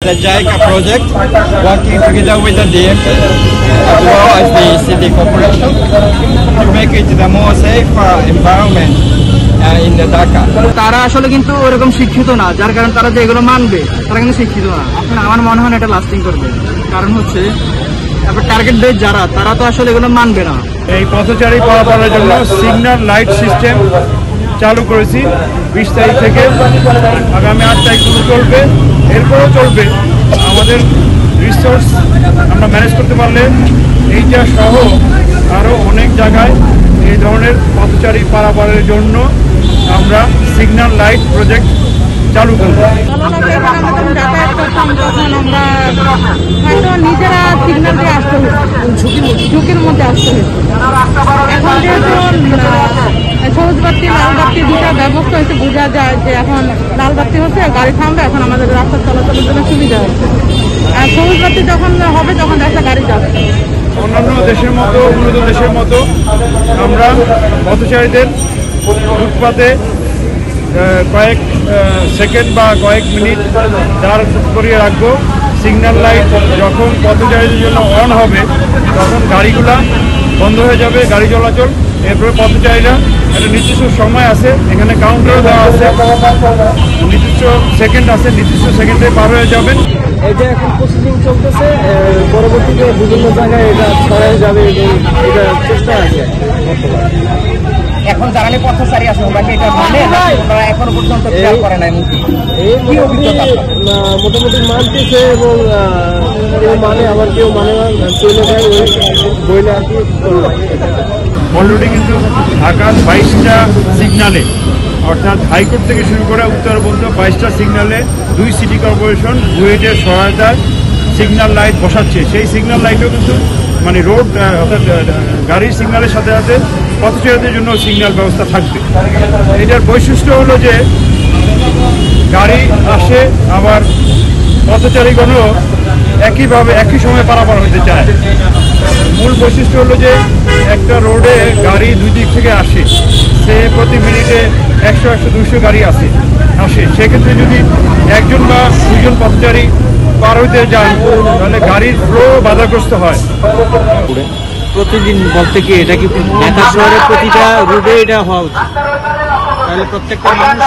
The JICA project, working together with the DMP as well as the city corporation to make it the more safer environment in the Dhaka. তারা আসলে কিন্তু ওরকম শিক্ষিত না, যার কারণে তারা যে এগুলো মানবে তারা কিন্তু শিক্ষিত না। এখন আমার মনে হয় এটা লাস্টিং করবে, কারণ হচ্ছে টার্গেট ডেট যারা তারা তো আসলে এগুলো মানবে না। এই পথচারী পারাপারের জন্য সিগন্যাল লাইট সিস্টেম চালু করেছি 20 তারিখ থেকে, আগামী 8 তারিখ চলবে, এরপরও চলবে। আমাদের রিসোর্স আমরা ম্যানেজ করতে পারলে এইটা সহ আরও অনেক জায়গায় এই ধরনের পথচারী পারাপারের জন্য আমরা সিগন্যাল লাইট প্রজেক্ট চালু করব। নিজেরা সিগন্যাল দিয়ে আসতে হবে, ঝুঁকির মধ্যে আসতে হবে। এখন যেহেতু সবুজ বাতি লাল বাতি দুটা ব্যবস্থা হয়েছে, বোঝা যায় যে এখন লাল বাতি হচ্ছে, গাড়ি থামবে, এখন আমাদের রাস্তা চলাচলের জন্য সুবিধা হচ্ছে। আর সবুজ বাতি যখন হবে তখন রাস্তা গাড়ি যাচ্ছে। অন্যান্য দেশের মতো, উন্নত দেশের মতো আমরা পথচারীদের ফুটপাতে কয়েক সেকেন্ড বা কয়েক মিনিট দাঁড় করিয়ে রাখবো। সিগন্যাল লাইট যখন পথচারীদের জন্য অন হবে তখন গাড়িগুলা বন্ধ হয়ে যাবে, গাড়ি চলাচল। এরপরে পথচারীরা একটা নির্দিষ্ট সময় আছে, এখানে কাউন্টারও দেওয়া আছে, নির্দিষ্ট সেকেন্ড আছে, নির্দিষ্ট সেকেন্ডে পার হয়ে যাবেন। এটা এখন প্রসেসিং চলতেছে, পরবর্তীতে বিভিন্ন জায়গায় এটা ছড়ায় যাবে এবং এটা চেষ্টা আছে। এখন জ্বালানি পথচারী আছে ওনাকে এটা মানে ওনারা এখনো পর্যন্ত খেয়াল করে নাই। কি অভিজ্ঞতা? মোটামুটি মানতেছে এবং কেউ মানে আবার কেউ মানে চলে যায় বইলে আর কি। অলরেডি কিন্তু ঢাকার 22টা সিগনালে, অর্থাৎ হাইকোর্ট থেকে শুরু করে উত্তরবঙ্গ 22টা সিগনালে 2 সিটি কর্পোরেশন বুয়েটের সহায়তায় সিগন্যাল লাইট বসাচ্ছে। সেই সিগন্যাল লাইটও কিন্তু মানে রোড অর্থাৎ গাড়ির সিগন্যালের সাথে সাথে পথচারীদের জন্য সিগন্যাল ব্যবস্থা থাকবে। এটার বৈশিষ্ট্য হলো যে গাড়ি আসে, আবার পথচারীগণও একইভাবে একই সময় পারাপার হতে চায়। মূল বৈশিষ্ট্য হলো যে একটা রোডে গাড়ি দুই দিক থেকে আসে, সে প্রতি মিনিটে 100-200 গাড়ি আসে। সেক্ষেত্রে যদি একজন বা দুজন পথচারী পার হইতে যান তাহলে গাড়ির ফ্লো বাধাগ্রস্ত হয়। প্রতিদিন বলতে কি এটা কি ঢাকা শহরের প্রতিটা রোডে এটা হওয়া উচিত, তাহলে প্রত্যেকটা মানুষ